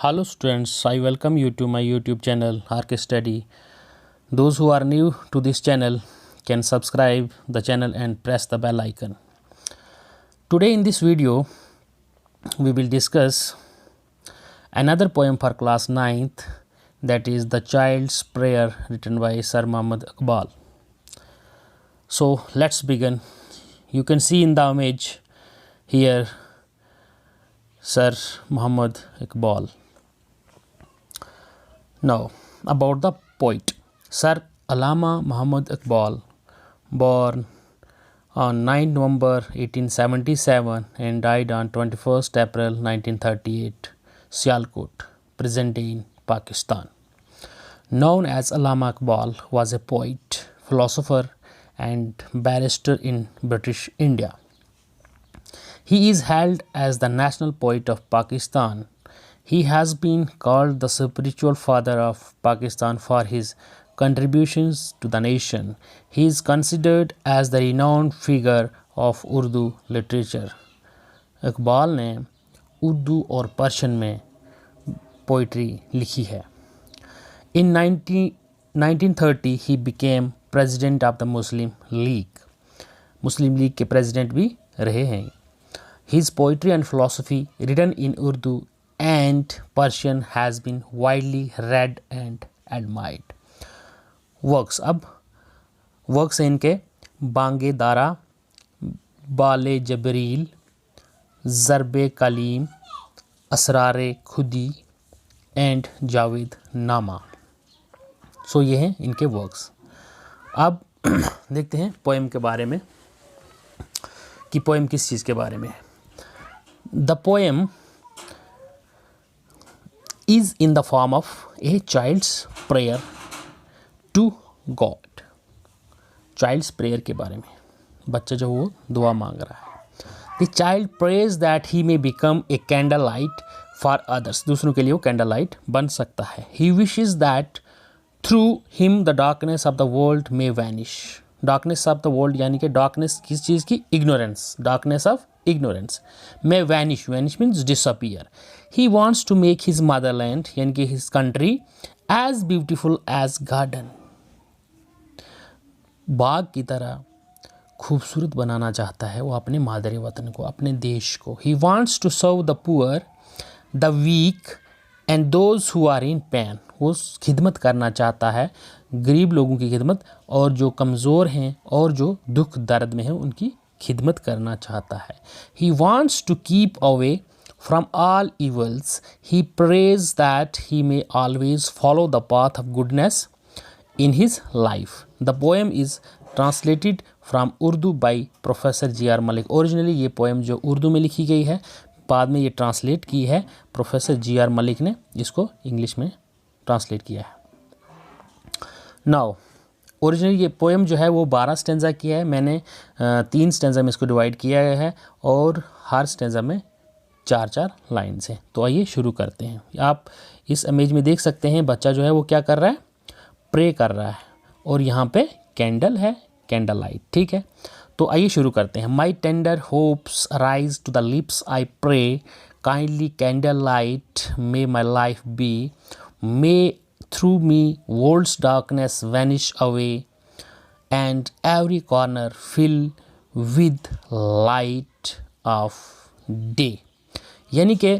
Hello students, I welcome you to my YouTube channel Arc Study. Those who are new to this channel can subscribe the channel and press the bell icon. Today in this video we will discuss another poem for class 9th, that is The Child's Prayer, written by Sir Muhammad Iqbal. So let's begin. You can see in the image here Sir Muhammad Iqbal. Now, about the poet. Sir Allama Muhammad Iqbal, born on 9 November 1877 and died on 21st April 1938, Sialkot, present day in Pakistan. Known as Allama Iqbal, was a poet, philosopher and barrister in British India. He is hailed as the national poet of Pakistan. He has been called the spiritual father of Pakistan for his contributions to the nation. He is considered as the renowned figure of Urdu literature. Iqbal ने उर्दू और Persian में poetry लिखी है. In 1930 he became president of the Muslim League. Muslim league के president भी रहे हैं. His poetry and philosophy, written in Urdu and Persian, has been widely read and admired. Works. अब वर्क्स हैं इनके बांगे दारा, बाले जबरील, ज़रबे कलीम, असरारे खुदी एंड जावेद नामा. सो ये हैं इनके वर्क्स. अब देखते हैं पोएम के बारे में कि पोएम किस चीज़ के बारे में है. The poem is in the form of a child's prayer to God. child's prayer के बारे में, बच्चा जो वो दुआ मांग रहा है. The child prays that he may become a candlelight for others. दूसरों के लिए वो candlelight बन सकता है. He wishes that through him the darkness of the world may vanish. darkness of the world यानी कि darkness किस चीज़ की? ignorance. darkness of ignorance may vanish. vanish means disappear. He wants to make his motherland यानी कि his country as beautiful as garden. बाग की तरह खूबसूरत बनाना चाहता है वो अपने मादरे वतन को, अपने देश को. He wants to serve the poor, the weak and those who are in pain. वो खिदमत करना चाहता है, गरीब लोगों की खिदमत, और जो कमज़ोर हैं और जो दुख दर्द में हैं उनकी खिदमत करना चाहता है. He wants to keep away from all evils. He prays that he may always follow the path of goodness in his life. The poem is translated from Urdu by Professor G.R. Malik. Originally ये poem जो उर्दू में लिखी गई है, बाद में ये translate की है प्रोफेसर जी.आर. मलिक ने, इसको इंग्लिश में ट्रांसलेट किया है. नाउ ओरिजिनली ये पोएम जो है वो 12 स्टेंजा की है. मैंने 3 स्टेंजा में इसको डिवाइड किया गया है और हर स्टेंजा में 4-4 लाइन्स हैं. तो आइए शुरू करते हैं. आप इस इमेज में देख सकते हैं बच्चा जो है वो क्या कर रहा है? प्रे कर रहा है. और यहाँ पे कैंडल है, कैंडल लाइट. ठीक है, तो आइए शुरू करते हैं. My tender hopes rise to the lips I pray, kindly candle light may my life be, may through me world's darkness vanish away and every corner fill with light of day. यानी कि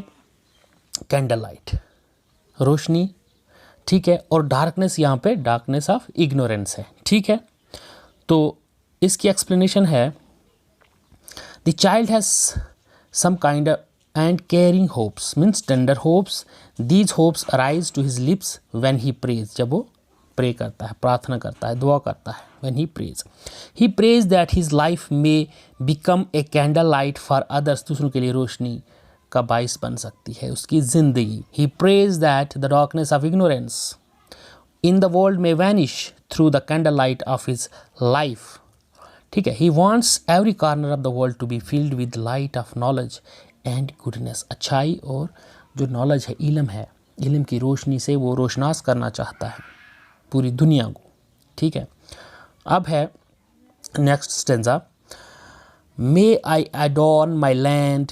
candle light, रोशनी. ठीक है, और darkness यहाँ पे darkness of ignorance है. ठीक है, तो इसकी एक्सप्लेनेशन है. The child has some kind and caring hopes means tender hopes. These hopes arise to his lips when he prays. जब वो प्रे करता है, प्रार्थना करता है, दुआ करता है. when he prays, he prays that his life may become a candle light for others. दूसरों के लिए रोशनी का बाइस बन सकती है उसकी ज़िंदगी. He prays that the darkness of ignorance in the world may vanish through the candle light of his life. ठीक है, he wants every corner of the world to be filled with light of knowledge and goodness. अच्छाई और जो knowledge है, इल्म है, इल्म की रोशनी से वो रोशनास करना चाहता है पूरी दुनिया को. ठीक है, अब है next stanza. May I adorn my land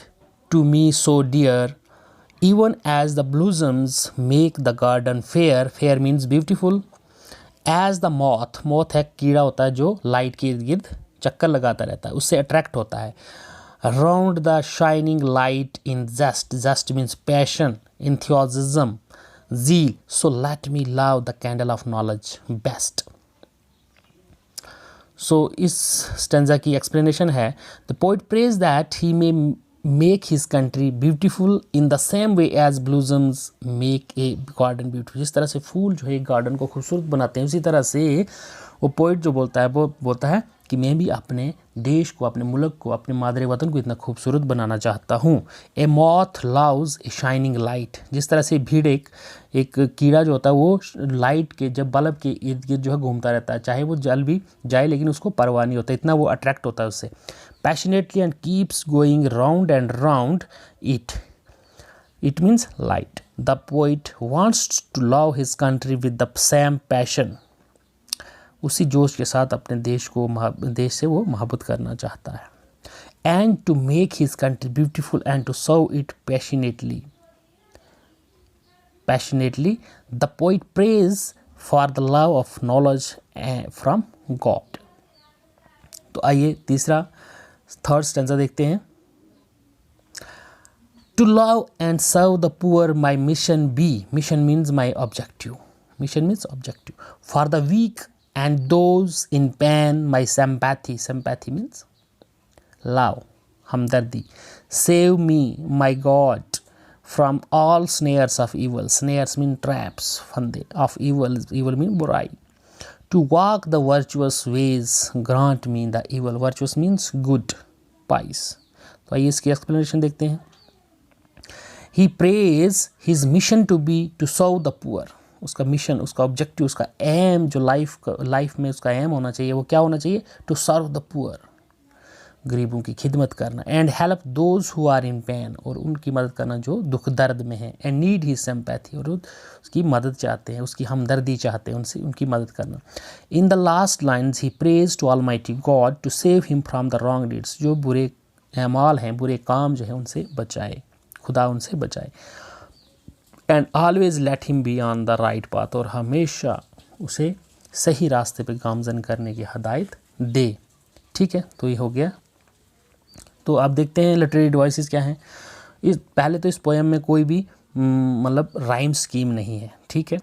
to me so dear, Even as the blossoms make the garden fair, fair means beautiful, as the moth, moth है कीड़ा होता है जो लाइट के इर्द गिर्द चक्कर लगाता रहता है, उससे अट्रैक्ट होता है. Round the shining light in zest, zest means passion, enthusiasm, zeal. So let me love the candle of knowledge best. So इस स्टेंजा की एक्सप्लेनेशन है, the poet prays that he may make his country beautiful in the same way as blossoms make a garden beautiful. जिस तरह से फूल जो है garden को खूबसूरत बनाते हैं, उसी तरह से वो पोइट जो बोलता है वो बोलता है कि मैं भी अपने देश को, अपने मुल्क को, अपने मादरे वतन को इतना खूबसूरत बनाना चाहता हूँ. A moth loves a shining light. जिस तरह से भीड़ एक कीड़ा जो होता है वो लाइट के जब बल्ब के इर्द गिर्द जो है घूमता रहता है, चाहे वो जल भी जाए लेकिन उसको परवाह नहीं होता, इतना वो अट्रैक्ट होता है उससे. Passionately and keeps going round and round it means light. The poet wants to love his country with the same passion. उसी जोश के साथ अपने देश से वो मोहब्बत करना चाहता है. And to make his country beautiful and to serve it passionately. The poet prays for the love of knowledge from God. तो आइए थर्ड स्टेंजा देखते हैं. To love and serve the poor my mission be. Mission means my objective. For the weak and those in pain my sympathy. Sympathy means love, hamdardi. Save me, my God, from all snares of evil. Snares mean traps, fande of evil. Evil mean burai. To walk the virtuous ways, grant me the evil. Virtuous means good, pious. तो आइए इसकी explanation देखते हैं. He prays his mission to be to serve the poor. उसका mission, उसका objective, उसका M जो life में उसका एम होना चाहिए वो क्या होना चाहिए? टू सर्व द पुअर, गरीबों की खिदमत करना. And help those who are in pain, और उनकी मदद करना जो दुख दर्द में है. एंड नीड हिज सिंपैथी, और उसकी मदद चाहते हैं, उसकी हमदर्दी चाहते हैं, उनसे उनकी मदद करना. In the last lines he prays to almighty God to save him from the wrong deeds. जो बुरे अमाल हैं, बुरे काम जो है उनसे बचाए, खुदा उनसे बचाए. And always let him be on the right path, और हमेशा उसे सही रास्ते पे गामजन करने की हदायत दे. ठीक है, तो ये हो गया. तो आप देखते हैं लिटरेरी डिवाइसेस क्या हैं. पहले तो इस पोएम में कोई भी मतलब राइम स्कीम नहीं है. ठीक है,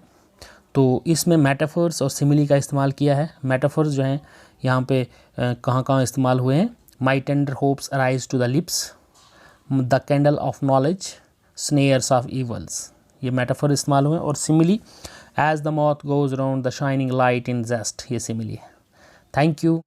तो इसमें मेटाफर्स और सिमिली का इस्तेमाल किया है. मेटाफर्स जो हैं यहाँ पे कहाँ कहाँ इस्तेमाल हुए हैं. My tender hopes arise to the lips, the candle of knowledge, snares of evils, ये मेटाफर इस्तेमाल हुए. और simile as the moth goes around the shining light in jest, ये सिमिली है. Thank you.